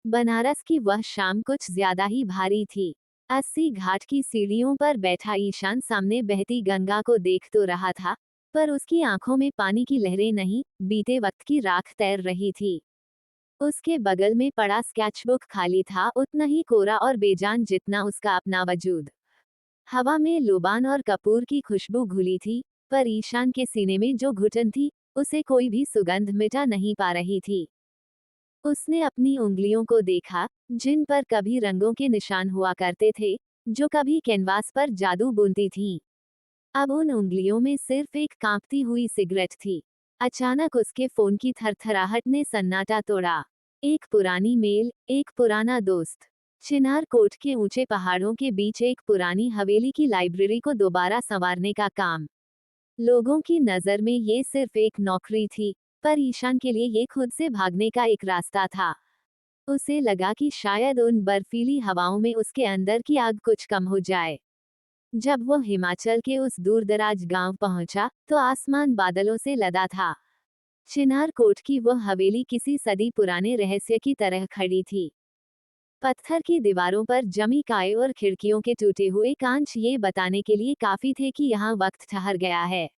बनारस की वह शाम कुछ ज्यादा ही भारी थी। 80 घाट की सीढ़ियों पर बैठा ईशान सामने बहती गंगा को देख तो रहा था, पर उसकी आंखों में पानी की लहरें नहीं, बीते वक्त की राख तैर रही थी। उसके बगल में पड़ा स्केचबुक खाली था, उतना ही कोरा और बेजान जितना उसका अपना वजूद। हवा में लुबान और कपूर की खुशबू घुली थी, पर ईशान के सीने में जो घुटन थी, उसे कोई भी सुगंध मिटा नहीं पा रही थी। उसने अपनी उंगलियों को देखा, जिन पर कभी रंगों के निशान हुआ करते थे, जो कभी कैनवास पर जादू बुनती थीं। अब उन उंगलियों में सिर्फ एक कांपती हुई सिगरेट थी। अचानक उसके फोन की थरथराहट ने सन्नाटा तोड़ा। एक पुरानी मेल, एक पुराना दोस्त। चिनार कोट के ऊंचे पहाड़ों के बीच एक पुरानी हवेली की लाइब्रेरी को दोबारा संवारने का काम। लोगों की नजर में ये सिर्फ एक नौकरी थी, पर ईशान के लिए ये खुद से भागने का एक रास्ता था। उसे लगा कि शायद उन बर्फीली हवाओं में उसके अंदर की आग कुछ कम हो जाए। जब वो हिमाचल के उस दूरदराज गांव पहुंचा, तो आसमान बादलों से लदा था। चिनार कोट की वह हवेली किसी सदी पुराने रहस्य की तरह खड़ी थी। पत्थर की दीवारों पर जमी काई और खिड़कियों के टूटे हुए कांच ये बताने के लिए काफी थे कि यहाँ वक्त ठहर गया है।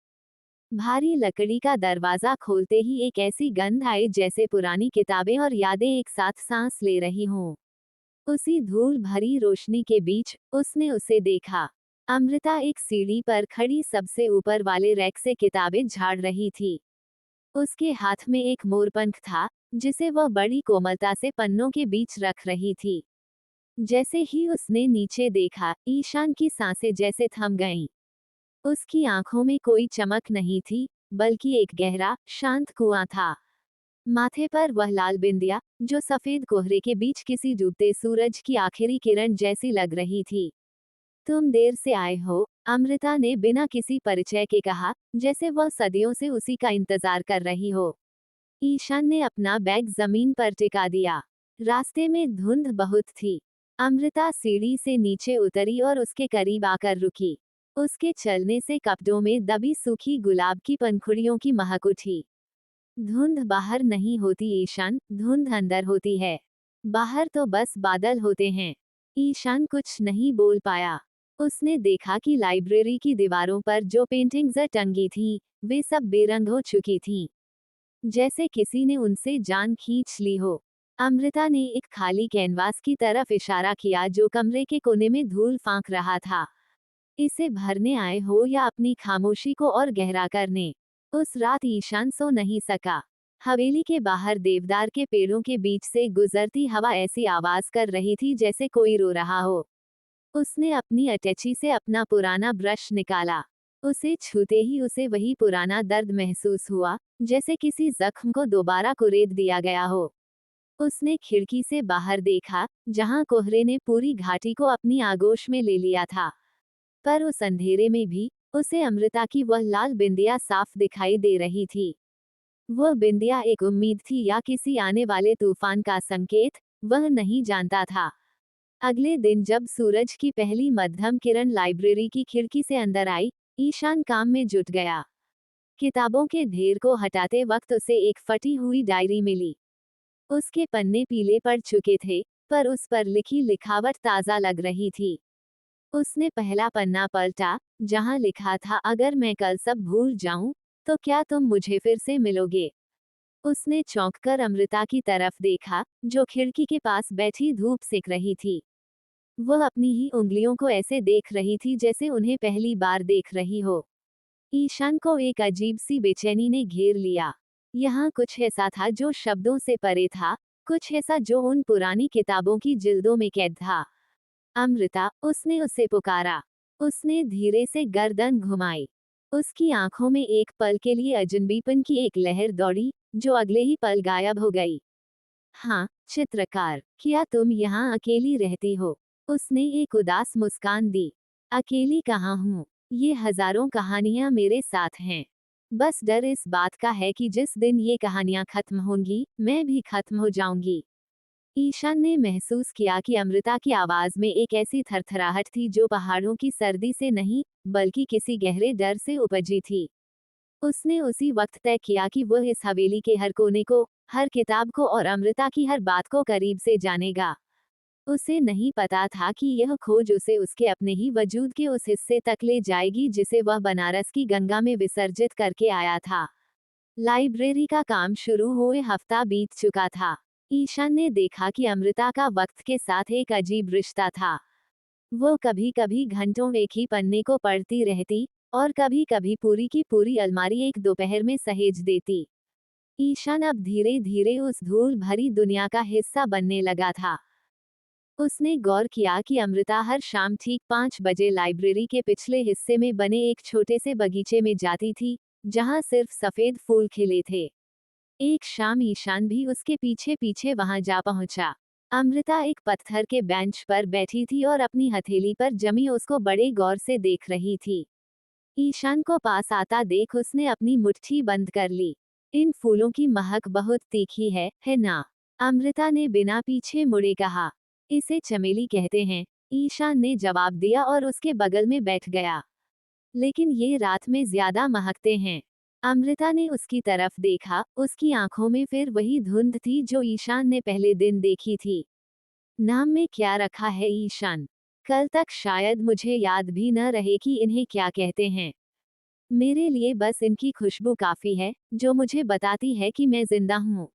भारी लकड़ी का दरवाजा खोलते ही एक ऐसी गंध आई जैसे पुरानी किताबें और यादें एक साथ सांस ले रही हों। उसी धूल भरी रोशनी के बीच उसने उसे देखा। अमृता एक सीढ़ी पर खड़ी सबसे ऊपर वाले रैक से किताबें झाड़ रही थी। उसके हाथ में एक मोरपंख था, जिसे वह बड़ी कोमलता से पन्नों के बीच रख रही थी। जैसे ही उसने नीचे देखा, ईशान की सांसें जैसे थम गईं। उसकी आंखों में कोई चमक नहीं थी, बल्कि एक गहरा, शांत कुआं था। माथे पर वह लाल बिंदिया, जो सफेद कोहरे के बीच किसी डूबते सूरज की आखिरी किरण जैसी लग रही थी। तुम देर से आए हो, अमृता ने बिना किसी परिचय के कहा, जैसे वह सदियों से उसी का इंतजार कर रही हो। ईशान ने अपना बैग जमीन पर टिका दिया। रास्ते में धुंध बहुत थी। अमृता सीढ़ी से नीचे उतरी और उसके करीब आकर रुकी। उसके चलने से कपड़ों में दबी सूखी गुलाब की पंखुड़ियों की महक उठी। धुंध बाहर नहीं होती ईशान, धुंध अंदर होती है। बाहर तो बस बादल होते हैं। ईशान कुछ नहीं बोल पाया। उसने देखा कि लाइब्रेरी की दीवारों पर जो पेंटिंग्स टंगी थीं, वे सब बेरंग हो चुकी थीं, जैसे किसी ने उनसे जान खींच ली हो। अमृता ने एक खाली कैनवास की तरफ इशारा किया जो कमरे के कोने में धूल फांक रहा था। इसे भरने आए हो या अपनी खामोशी को और गहरा करने? उस रात ईशान सो नहीं सका। हवेली के बाहर देवदार के पेड़ों के बीच से गुजरती हवा ऐसी आवाज कर रही थी जैसे कोई रो रहा हो। उसने अपनी अटैची से अपना पुराना ब्रश निकाला। उसे छूते ही उसे वही पुराना दर्द महसूस हुआ, जैसे किसी जख्म को दोबारा कुरेद दिया गया हो। उसने खिड़की से बाहर देखा, जहां कोहरे ने पूरी घाटी को अपनी आगोश में ले लिया था। पर उस अंधेरे में भी उसे अमृता की वह लाल बिंदिया साफ दिखाई दे रही थी। वह बिंदिया एक उम्मीद थी या किसी आने वाले तूफान का संकेत, वह नहीं जानता था। अगले दिन जब सूरज की पहली मध्यम किरण लाइब्रेरी की खिड़की से अंदर आई, ईशान काम में जुट गया। किताबों के ढेर को हटाते वक्त उसे एक फटी हुई डायरी मिली। उसके पन्ने पीले पड़ चुके थे, पर उस पर लिखी लिखावट ताजा लग रही थी। उसने पहला पन्ना पलटा, जहां लिखा था, अगर मैं कल सब भूल जाऊं, तो क्या तुम मुझे फिर से मिलोगे? उसने चौंककर अमृता की तरफ देखा, जो खिड़की के पास बैठी धूप सेक रही थी। वह अपनी ही उंगलियों को ऐसे देख रही थी जैसे उन्हें पहली बार देख रही हो। ईशान को एक अजीब सी बेचैनी ने घेर लिया। यहाँ कुछ ऐसा था जो शब्दों से परे था, कुछ ऐसा जो उन पुरानी किताबों की जिल्दों में कैद था। अमृता, उसने उसे पुकारा। उसने धीरे से गर्दन घुमाई। उसकी आंखों में एक पल के लिए अजनबीपन की एक लहर दौड़ी, जो अगले ही पल गायब हो गई। हाँ, चित्रकार, क्या तुम यहाँ अकेली रहती हो? उसने एक उदास मुस्कान दी। अकेली कहाँ हूँ? ये हजारों कहानियां मेरे साथ हैं। बस डर इस बात का है कि जिस दिन ये कहानियां खत्म होंगी, मैं भी खत्म हो जाऊंगी। ईशान ने महसूस किया कि अमृता की आवाज में एक ऐसी थरथराहट थी जो पहाड़ों की सर्दी से नहीं, बल्कि किसी गहरे डर से उपजी थी। उसने उसी वक्त तय किया कि वह इस हवेली के हर कोने को, हर किताब को और अमृता की हर बात को करीब से जानेगा। उसे नहीं पता था कि यह खोज उसे उसके अपने ही वजूद के उस हिस्से तक ले जाएगी जिसे वह बनारस की गंगा में विसर्जित करके आया था। लाइब्रेरी का काम शुरू हुए हफ्ता बीत चुका था। ईशान ने देखा कि अमृता का वक्त के साथ एक अजीब रिश्ता था। वो कभी कभी घंटों एक ही पन्ने को पढ़ती रहती, और कभी कभी पूरी की पूरी अलमारी एक दोपहर में सहेज देती। ईशान अब धीरे धीरे उस धूल भरी दुनिया का हिस्सा बनने लगा था। उसने गौर किया कि अमृता हर शाम ठीक 5 बजे लाइब्रेरी के पिछले हिस्से में बने एक छोटे से बगीचे में जाती थी, जहां सिर्फ सफेद फूल खिले थे। एक शाम ईशान भी उसके पीछे पीछे वहां जा पहुंचा। अमृता एक पत्थर के बेंच पर बैठी थी और अपनी हथेली पर जमी उसको बड़े गौर से देख रही थी। ईशान को पास आता देख उसने अपनी मुट्ठी बंद कर ली। इन फूलों की महक बहुत तीखी है ना? अमृता ने बिना पीछे मुड़े कहा। इसे चमेली कहते हैं, ईशान ने जवाब दिया और उसके बगल में बैठ गया। लेकिन ये रात में ज्यादा महकते हैं। अमृता ने उसकी तरफ देखा, उसकी आंखों में फिर वही धुंध थी जो ईशान ने पहले दिन देखी थी। नाम में क्या रखा है ईशान? कल तक शायद मुझे याद भी न रहे कि इन्हें क्या कहते हैं। मेरे लिए बस इनकी खुशबू काफी है, जो मुझे बताती है कि मैं जिंदा हूँ।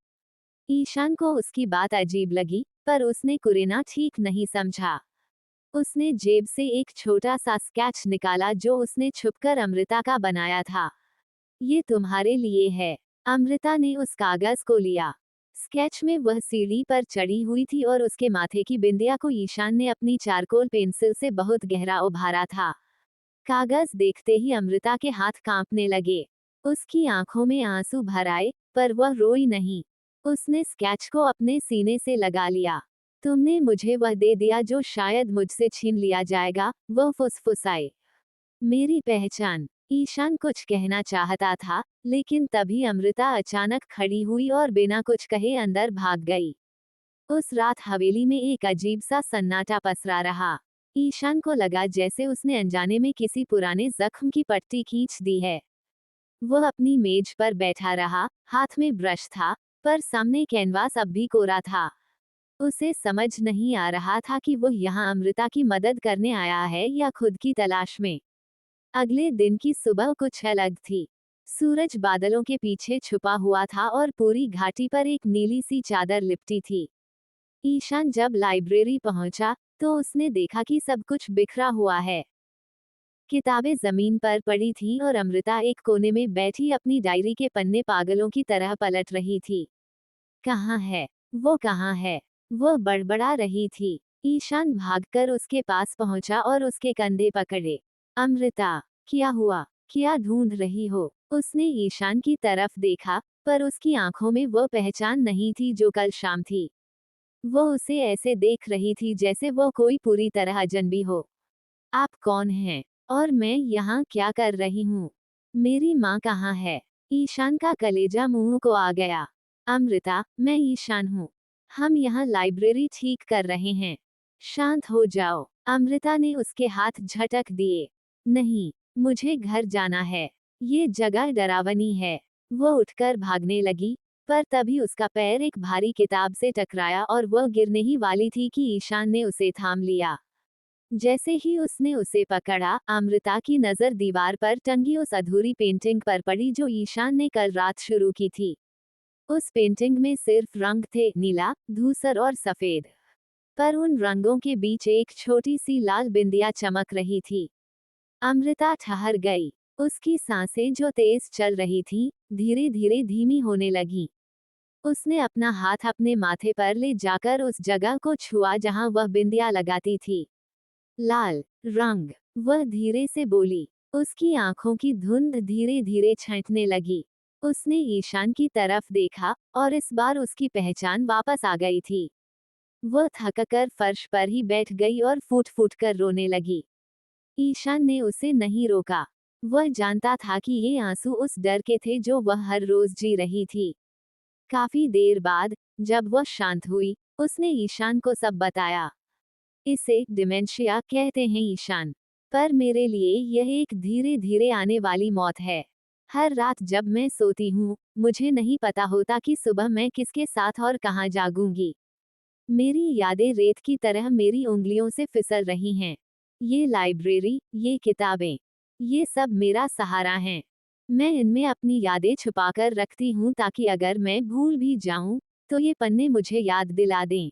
ईशान को उसकी बात अजीब लगी, पर उसने कुरेना ठीक नहीं समझा। उसने जेब से एक छोटा सा स्केच निकाला जो उसने छुपकर अमृता का बनाया था। ये तुम्हारे लिए है। अमृता ने उस कागज को लिया। स्केच में वह सीढ़ी पर चढ़ी हुई थी और उसके माथे की बिंदिया को ईशान ने अपनी चारकोल पेंसिल से बहुत गहरा उभारा था। कागज देखते ही अमृता के हाथ कांपने लगे। उसकी आंखों में आंसू भर आए, पर वह रोई नहीं। उसने स्केच को अपने सीने से लगा लिया। तुमने मुझे वह दे दिया जो शायद मुझसे छीन लिया जाएगा, वह फुसफुसाए। मेरी पहचान। ईशान कुछ कहना चाहता था, लेकिन तभी अमृता अचानक खड़ी हुई और बिना कुछ कहे अंदर भाग गई। उस रात हवेली में एक अजीब सा सन्नाटा पसरा रहा। ईशान को लगा जैसे उसने अनजाने में किसी पुराने जख्म की पट्टी खींच दी है। वह अपनी मेज पर बैठा रहा, हाथ में ब्रश था, पर सामने कैनवास अब भी कोरा था। उसे समझ नहीं आ रहा था कि वह यहाँ अमृता की मदद करने आया है या खुद की तलाश में। अगले दिन की सुबह कुछ अलग थी। सूरज बादलों के पीछे छुपा हुआ था और पूरी घाटी पर एक नीली सी चादर लिपटी थी। ईशान जब लाइब्रेरी पहुंचा, तो उसने देखा कि सब कुछ बिखरा हुआ है। किताबें जमीन पर पड़ी थीं और अमृता एक कोने में बैठी अपनी डायरी के पन्ने पागलों की तरह पलट रही थी। कहाँ है? वो कहाँ है? वो बड़बड़ा रही थी। ईशान भागकर उसके पास पहुंचा और उसके कंधे पकड़े। अमृता, क्या हुआ? क्या ढूंढ रही हो? उसने ईशान की तरफ देखा, पर उसकी आंखों में वो पहचान नहीं थी जो कल शाम थी। वो उसे ऐसे देख रही थी जैसे वो कोई पूरी तरह अजनबी हो। आप कौन हैं? और मैं यहाँ क्या कर रही हूँ? मेरी माँ कहाँ है? ईशान का कलेजा मुंह को आ गया। अमृता, मैं ईशान हूँ। हम यहाँ लाइब्रेरी ठीक कर रहे हैं। शांत हो जाओ। अमृता ने उसके हाथ झटक दिए। नहीं, मुझे घर जाना है। ये जगह डरावनी है। वो उठकर भागने लगी, पर तभी उसका पैर एक भारी किताब से टकराया और वह गिरने ही वाली थी कि ईशान ने उसे थाम लिया। जैसे ही उसने उसे पकड़ा, अमृता की नजर दीवार पर टंगी उस अधूरी पेंटिंग पर पड़ी जो ईशान ने कल रात शुरू की थी। उस पेंटिंग में सिर्फ रंग थे, नीला, धूसर और सफेद। पर उन रंगों के बीच एक छोटी सी लाल बिंदिया चमक रही थी। अमृता ठहर गई। उसकी सांसें जो तेज चल रही थीं, धीरे धीरे धीमी होने लगीं। उसने अपना हाथ अपने माथे पर ले जाकर उस जगह को छुआ जहां वह बिंदिया लगाती थी। लाल रंग, वह धीरे से बोली। उसकी आंखों की धुंध धीरे धीरे छंटने लगी। उसने ईशान की तरफ देखा, और इस बार उसकी पहचान वापस आ गई थी। वह थककर फर्श पर ही बैठ गई और फूट फूट कर रोने लगी। ईशान ने उसे नहीं रोका। वह जानता था कि ये आंसू उस डर के थे जो वह हर रोज जी रही थी। काफी देर बाद, जब वह शांत हुई, उसने ईशान को सब बताया। इसे डिमेंशिया कहते हैं ईशान। पर मेरे लिए यह एक धीरे धीरे आने वाली मौत है। हर रात जब मैं सोती हूँ, मुझे नहीं पता होता कि सुबह मैं किसके साथ और कहाँ जागूंगी। मेरी यादें रेत की तरह मेरी उंगलियों से फिसल रही हैं। ये लाइब्रेरी, ये किताबें, ये सब मेरा सहारा हैं। मैं इनमें अपनी यादें छुपाकर रखती हूँ ताकि अगर मैं भूल भी जाऊं, तो ये पन्ने मुझे याद दिला दें।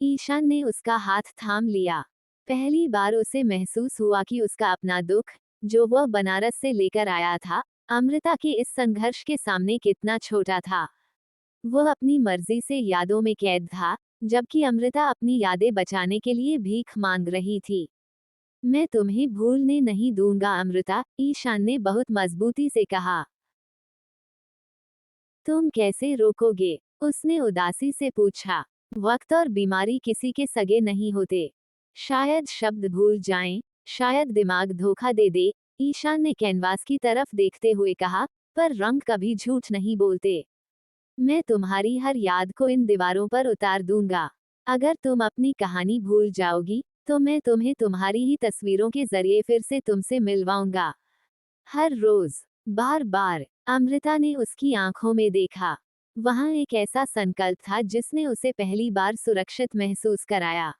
ईशान ने उसका हाथ थाम लिया। पहली बार उसे महसूस हुआ कि उसका अपना दुख, जो वह बनारस से लेकर आया था, अमृता के इस संघर्ष के सामने कितना छोटा था। वह अपनी मर्जी से यादों में कैद था, जबकि अमृता अपनी यादें बचाने के लिए भीख मांग रही थी। मैं तुम्हें भूलने नहीं दूंगा अमृता, ईशान ने बहुत मजबूती से कहा। तुम कैसे रोकोगे? उसने उदासी से पूछा। वक्त और बीमारी किसी के सगे नहीं होते। शायद शब्द भूल जाएं, शायद दिमाग धोखा दे दे, ईशान ने कैनवास की तरफ देखते हुए कहा, पर रंग कभी झूठ नहीं बोलते। मैं तुम्हारी हर याद को इन दीवारों पर उतार दूंगा। अगर तुम अपनी कहानी भूल जाओगी, तो मैं तुम्हें तुम्हारी ही तस्वीरों के जरिए फिर से तुमसे मिलवाऊंगा। हर रोज, बार बार। अमृता ने उसकी आंखों में देखा। वहां एक ऐसा संकल्प था जिसने उसे पहली बार सुरक्षित महसूस कराया।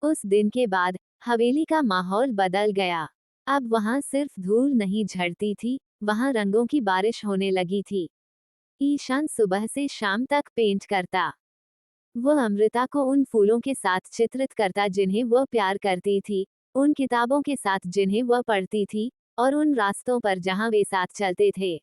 उस दिन के बाद हवेली का माहौल बदल गया। अब वहां सिर्फ धूल नहीं झड़ती थी, वहां रंगों की बारिश होने लगी थी। ईशान सुबह से शाम तक पेंट करता। वह अमृता को उन फूलों के साथ चित्रित करता जिन्हें वह प्यार करती थी, उन किताबों के साथ जिन्हें वह पढ़ती थी, और उन रास्तों पर जहां वे साथ चलते थे।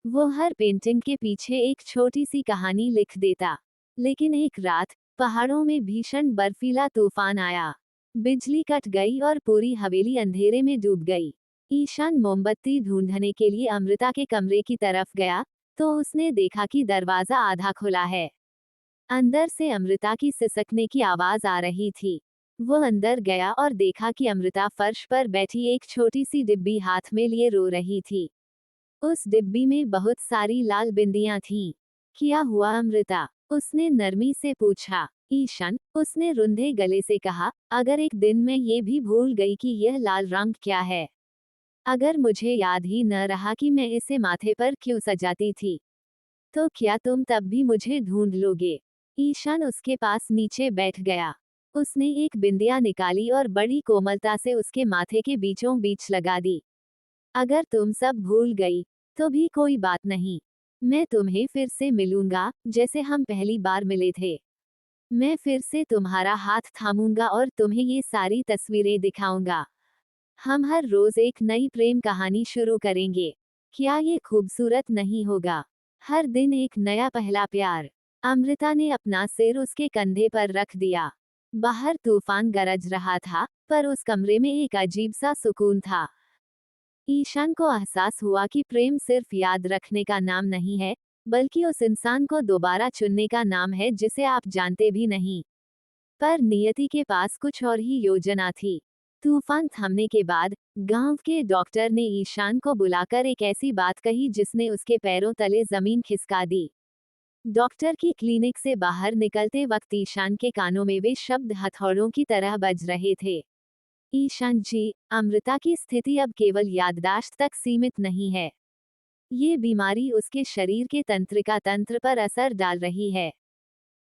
वो हर पेंटिंग के पीछे एक छोटी सी कहानी लिख देता। लेकिन एक रात, पहाड़ों में भीषण बर्फीला तूफान आया। बिजली कट गई और पूरी हवेली अंधेरे में डूब गई। ईशान मोमबत्ती ढूंढने के लिए अमृता के कमरे की तरफ गया, तो उसने देखा कि दरवाजा आधा खुला है। अंदर से अमृता की सिसकने की आवाज आ रही थी। वो अंदर गया और देखा कि अमृता फर्श पर बैठी एक छोटी सी डिब्बी हाथ में लिए रो रही थी। उस डिब्बी में बहुत सारी लाल बिंदियां थीं। क्या हुआ अमृता? उसने नरमी से पूछा। ईशन, उसने रुंधे गले से कहा, अगर एक दिन मैं ये भी भूल गई कि यह लाल रंग क्या है, अगर मुझे याद ही न रहा कि मैं इसे माथे पर क्यों सजाती थी, तो क्या तुम तब भी मुझे ढूंढ लोगे? ईशान उसके पास नीचे बैठ गया। उसने एक बिंदिया निकाली और बड़ी कोमलता से उसके माथे के बीचों बीच लगा दी। अगर तुम सब भूल गई, तो भी कोई बात नहीं। मैं तुम्हें फिर से मिलूंगा, जैसे हम पहली बार मिले थे। मैं फिर से तुम्हारा हाथ थामूंगा और तुम्हें ये सारी तस्वीरें दिखाऊंगा। हम हर रोज एक नई प्रेम कहानी शुरू करेंगे। क्या ये खूबसूरत नहीं होगा? हर दिन एक नया पहला प्यार। अमृता ने अपना सिर उसके कंधे पर रख दिया। बाहर तूफान गरज रहा था, पर उस कमरे में एक अजीब सा सुकून था। ईशान को एहसास हुआ कि प्रेम सिर्फ याद रखने का नाम नहीं है, बल्कि उस इंसान को दोबारा चुनने का नाम है जिसे आप जानते भी नहीं। पर नियति के पास कुछ और ही योजना थी। तूफान थमने के बाद गांव के डॉक्टर ने ईशान को बुलाकर एक ऐसी बात कही जिसने उसके पैरों तले जमीन खिसका दी। डॉक्टर की क्लिनिक से बाहर निकलते वक्त ईशान के कानों में वे शब्द हथौड़ों की तरह बज रहे थे। ईशान जी, अमृता की स्थिति अब केवल याददाश्त तक सीमित नहीं है। ये बीमारी उसके शरीर के तंत्रिका तंत्र पर असर डाल रही है।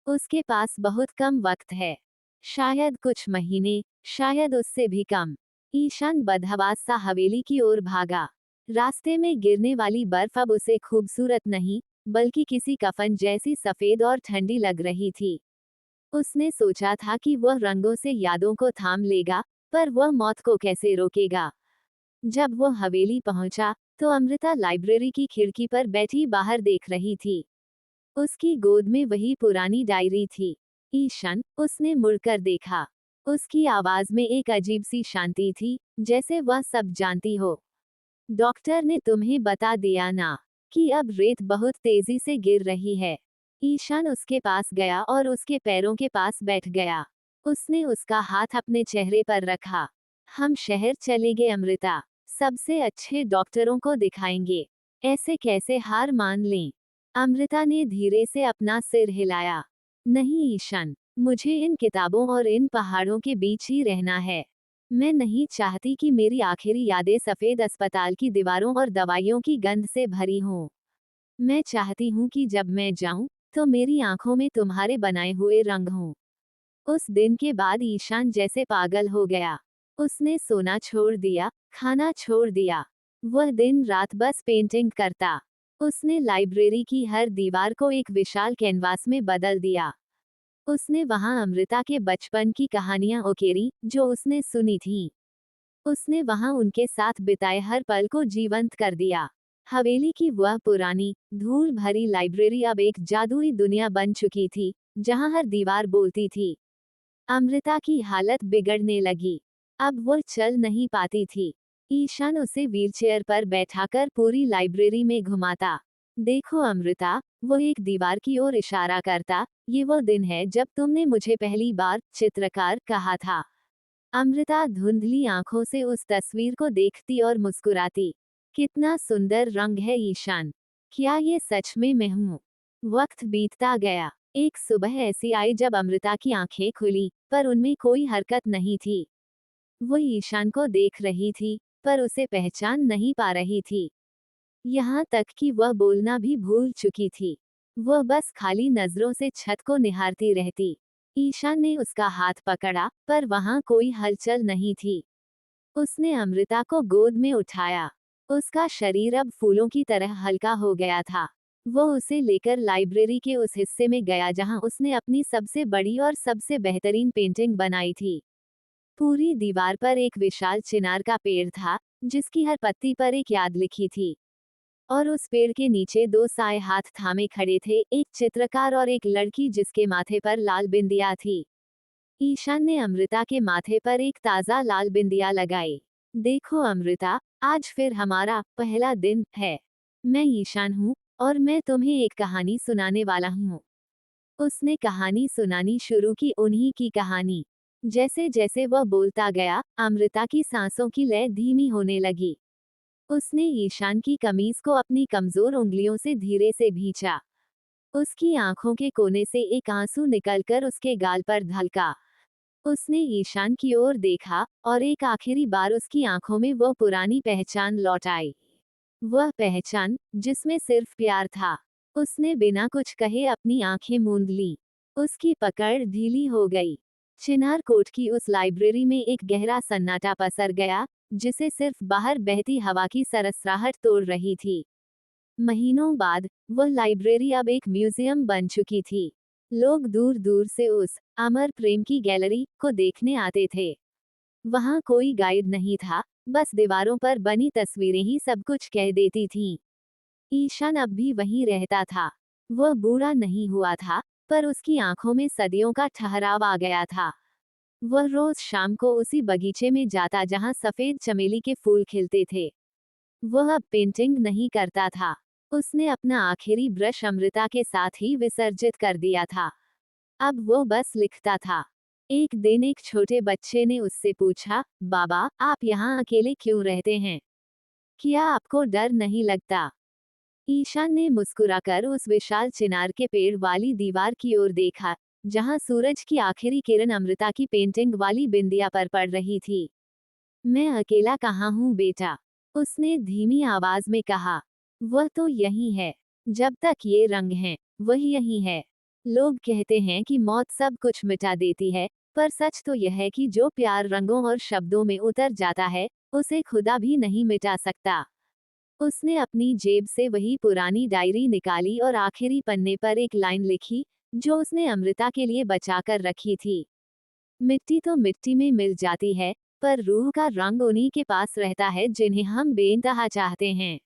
उसके पास बहुत कम वक्त है। शायद कुछ महीने, शायद उससे भी कम। ईशान बदहवास सा हवेली की ओर भागा। रास्ते में गिरने वाली बर्फ अब उसे खूबसूरत नहीं, बल्कि किसी कफन जैसी सफेद और ठंडी लग रही थी। उसने सोचा था कि वह रंगों से यादों को थाम लेगा, पर वह मौत को कैसे रोकेगा? जब वह हवेली पहुंचा, तो अमृता लाइब्रेरी की खिड़की पर बैठी बाहर देख रही थी। उसकी गोद में वही पुरानी डायरी थी। ईशन, उसने मुड़कर देखा। उसकी आवाज में एक अजीब सी शांति थी, जैसे वह सब जानती हो। डॉक्टर ने तुम्हें बता दिया ना, कि अब रेत बहुत तेजी से गिर रही है। ईशान उसके पास गया और उसके पैरों के पास बैठ गया। उसने उसका हाथ अपने चेहरे पर रखा। हम शहर चलेंगे अमृता। सबसे अच्छे डॉक्टरों को दिखाएंगे। ऐसे कैसे हार मान लें? अमृता ने धीरे से अपना सिर हिलाया। नहीं ईशान, मुझे इन किताबों और इन पहाड़ों के बीच ही रहना है। मैं नहीं चाहती कि मेरी आखिरी यादें सफेद अस्पताल की दीवारों और दवाइयों की गंध से भरी हों। मैं चाहती हूँ कि जब मैं जाऊं, तो मेरी आंखों में तुम्हारे बनाए हुए रंग हों। उस दिन के बाद ईशान जैसे पागल हो गया। उसने सोना छोड़ दिया, खाना छोड़ दिया। वह दिन रात बस पेंटिंग करता। उसने लाइब्रेरी की हर दीवार को एक विशाल कैनवास में बदल दिया। उसने वहां अमृता के बचपन की कहानियां उकेरी, जो उसने सुनी थीं। उसने वहां उनके साथ बिताए हर पल को जीवंत कर दिया। हवेली की वह पुरानी, धूल भरी लाइब्रेरी अब एक जादुई दुनिया बन चुकी थी, जहां हर दीवार बोलती थी। अमृता की हालत बिगड़ने लगी। अब वो चल नहीं पाती थी। ईशान उसे व्हीलचेयर पर बैठाकर पूरी लाइब्रेरी में घुमाता। देखो अमृता, वो एक दीवार की ओर इशारा करता, ये वो दिन है जब तुमने मुझे पहली बार चित्रकार कहा था। अमृता धुंधली आंखों से उस तस्वीर को देखती और मुस्कुराती। कितना सुंदर रंग है ईशान। क्या ये सच में मैं हूँ? वक्त बीतता गया। एक सुबह ऐसी आई जब अमृता की आंखें खुली, पर उनमें कोई हरकत नहीं थी। वो ईशान को देख रही थी, पर उसे पहचान नहीं पा रही थी। यहाँ तक कि वह बोलना भी भूल चुकी थी। वह बस खाली नजरों से छत को निहारती रहती। ईशान ने उसका हाथ पकड़ा, पर वहां कोई हलचल नहीं थी। उसने अमृता को गोद में उठाया। उसका शरीर अब फूलों की तरह हल्का हो गया था। वो उसे लेकर लाइब्रेरी के उस हिस्से में गया जहां उसने अपनी सबसे बड़ी और सबसे बेहतरीन पेंटिंग बनाई थी। पूरी दीवार पर एक विशाल चिनार का पेड़ था, जिसकी हर पत्ती पर एक याद लिखी थी। और उस पेड़ के नीचे दो साए हाथ थामे खड़े थे, एक चित्रकार और एक लड़की जिसके माथे पर लाल बिंदिया थी। ईशान ने अमृता के माथे पर एक ताजा लाल बिंदिया लगाई। देखो अमृता, आज फिर हमारा पहला दिन है। मैं ईशान हूँ, और मैं तुम्हें एक कहानी सुनाने वाला हूँ। उसने कहानी सुनानी शुरू की, उन्हीं की कहानी। जैसे जैसे वह बोलता गया, अमृता की सांसों की लय धीमी होने लगी। उसने ईशान की कमीज को अपनी कमजोर उंगलियों से धीरे से भींचा। उसकी आंखों के कोने से एक आंसू निकलकर उसके गाल पर ढलका। उसने ईशान की ओर देखा, और एक आखिरी बार उसकी आंखों में वह पुरानी पहचान लौट आई। वह पहचान, जिसमें सिर्फ प्यार था। उसने बिना कुछ कहे अपनी आंखें मूंद लीं। उसकी पकड़ ढीली हो गई। चिनार कोट की उस लाइब्रेरी में एक गहरा सन्नाटा पसर गया, जिसे सिर्फ बाहर बहती हवा की सरसराहट तोड़ रही थी। महीनों बाद, वह लाइब्रेरी अब एक म्यूजियम बन चुकी थी। लोग दूर दूर से उस अमर प्रेम की गैलरी को देखने आते थे। वहां कोई गाइड नहीं था, बस दीवारों पर बनी तस्वीरें ही सब कुछ कह देती थीं। ईशान अब भी वहीं रहता था। वह बूढ़ा नहीं हुआ था, पर उसकी आंखों में सदियों का ठहराव आ गया था। वह रोज शाम को उसी बगीचे में जाता जहां सफेद चमेली के फूल खिलते थे। वह अब पेंटिंग नहीं करता था। उसने अपना आखिरी ब्रश अमृता के साथ ही विसर्जित कर दिया था। अब वो बस लिखता था। एक दिन एक छोटे बच्चे ने उससे पूछा, बाबा, आप यहाँ अकेले क्यों रहते हैं? क्या आपको डर नहीं लगता? ईशान ने मुस्कुराकर उस विशाल चिनार के पेड़ वाली दीवार की ओर देखा, जहां सूरज की आखिरी किरण अमृता की पेंटिंग वाली बिंदिया पर पड़ रही थी। मैं अकेला कहाँ हूँ बेटा? उसने धीमी आवाज में कहा। वह तो यही है। जब तक ये रंग हैं, वह यही है। लोग कहते हैं कि मौत सब कुछ मिटा देती है, पर सच तो यह है कि जो प्यार रंगों और शब्दों में उतर जाता है, उसे खुदा भी नहीं मिटा सकता। उसने अपनी जेब से वही पुरानी डायरी निकाली और आखिरी पन्ने पर एक लाइन लिखी, जो उसने अमृता के लिए बचाकर रखी थी। मिट्टी तो मिट्टी में मिल जाती है, पर रूह का रंग उन्हीं के पास रहता है जिन्हें हम बेइंतहा चाहते हैं।